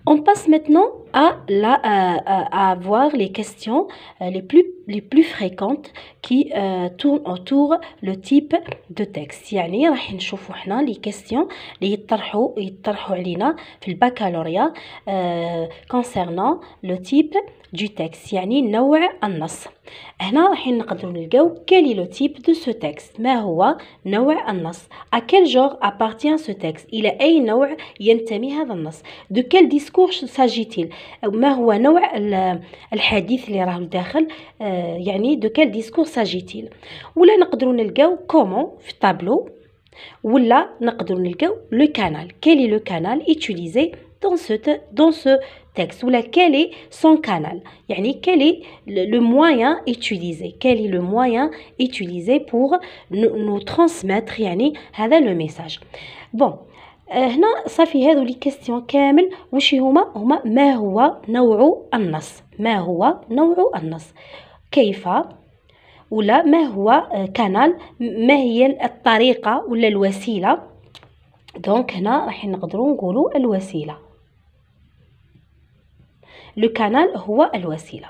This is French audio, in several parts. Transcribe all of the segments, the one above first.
On passe maintenant à voir les questions les plus fréquentes qui tournent autour le type de texte. يعني راح نشوفوا حنا les questions اللي يطرحوا علينا في البكالوريا concernant le type du texte يعني نوع النص. هنا راح نقدروا نلقاو quel est le type de ce texte. ما هو نوع النص. À quel genre appartient ce texte. إلى أي نوع ينتمي هذا النص. De quel discours s'agit-il. ما هو نوع الحديث اللي راه داخل يعني de quel discours s'agit-il. ولا نقدروا نلقاو comment في الطابلو ولا نقدروا نلقاو le canal. Quel est le canal utilisé dans ce texte ou quel est son canal يعني quel est le moyen utilisé. Quel est le moyen utilisé pour nous transmettre يعني هذا le message. Bon هنا صافي هذو لي كيستيون كامل واش هما ما هو نوع النص. ما هو نوع النص. كيف ولا ما هو كانال. ما هي الطريقة ولا الوسيلة. دونك هنا راح نقدروا نقولوا الوسيلة. لو كانال هو الوسيلة.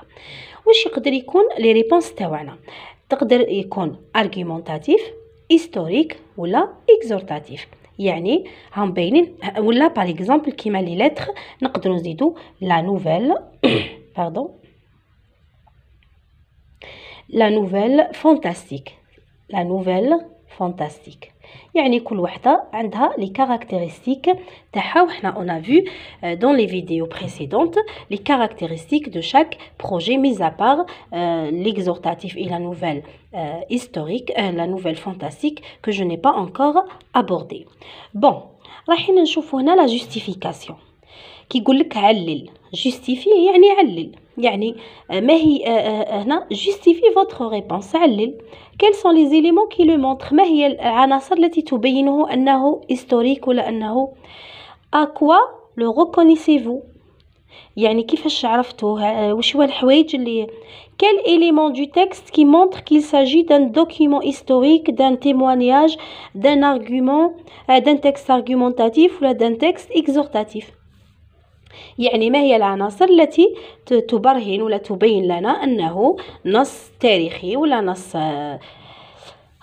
واش يقدر يكون لي ريبونس تاعنا. تقدر يكون argumentatif historique ولا exhortatif. يعني هم باينين ولا par exemple كيما لي لتر نقدروا نزيدوا la nouvelle pardon la nouvelle fantastique. La nouvelle fantastique. يعني كل وحده عندها les caractéristiques تاعها وحنا on a vu dans les vidéos précédentes les caractéristiques de chaque projet mis à part l'exhortatif et la nouvelle historique la nouvelle fantastique que je n'ai pas encore abordé. Bon راح نشوفوا هنا la justification كيقول لك علل. justifie يعني علل. يعني ما هي هنا justifie votre réponse. علل. quels sont les éléments qui le montrent. ما هي العناصر التي تبينه أنه historique ولا أنه à quoi le reconnaissez-vous. يعني كيفاش عرفتوه وش هو الحوايج اللي quel élément du texte qui montre qu'il s'agit d'un document historique d'un témoignage d'un argument d'un texte argumentatif ولا d'un texte exhortatif. يعني ما هي العناصر التي تبرهن ولا تبين لنا أنه نص تاريخي ولا نص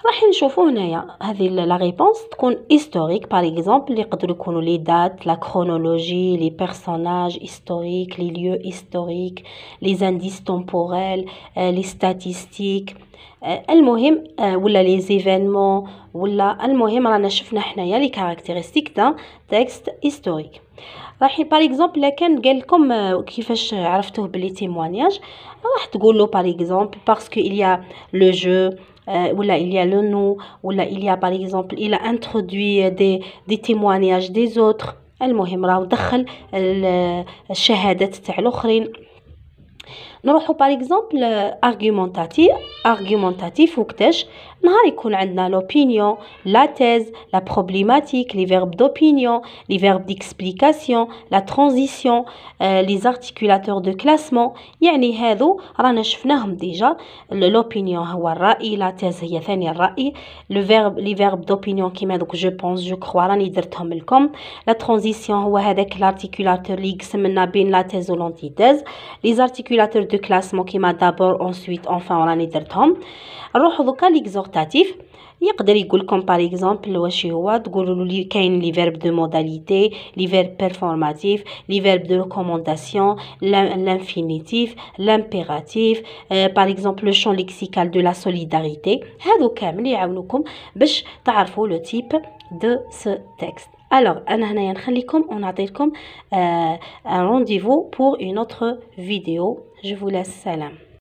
راح نشوفوا هنايا هذه لا ريبونس تكون historique par exemple يقدروا يكونوا لي دات لا كرونولوجي لي بيرسوناج historique لي lieux historiques les indices temporels les statistiques المهم ولا لي زيفينمون ولا المهم رانا شفنا حنايا لي كاركتيرستيك تاع تكست historique. راح باغ اكزومبل لا كان قال لكم كيفاش عرفتوه بلي تيموانياج راح تقولوا باغ اكزومبل باسكو il y a le jeu ولا il y a le nom ولا il y a par exemple il a introduit des témoignages des autres. المهم راه دخل الشهادات تاع الاخرين. نروحوا باغ اكزومبل argumentatif وقتاش نهار يكون عندنا l'opinion la thèse la problématique les verbes d'opinion les verbes d'explication la transition les articulateurs de classement. يعني هذو رانا شفناهم ديجا. l'opinion هو الرأي la thèse هي ثاني الرأي les verbes d'opinion كيما دوك je pense je crois راني درتهم لكم. la transition هو هذاك l'articulateur اللي يقسم لنا بين la thèse و l'antithèse. les articulateurs de classement كيما d'abord ensuite enfin راني درتهم. نروحوا دوكا l'exhortatif يقدر يقول لكم باغ اكزومبل واش هو تقولوا لي كاين لي فيرب دو موداليتي لي فيرب بيرفورماتيف لي فيرب دو ريكومونداسيون لانفينيتيف لامبيراتيف باغ اكزومبل لو شون ليكسيكال دو لا سوليداريتي. هادو كامل يعاونوكم باش تعرفوا لو تيب دو سو تكست. Alors انا هنايا نخليكم ونعطيكم un rendez-vous pour une autre vidéo. Je vous laisse. Salam.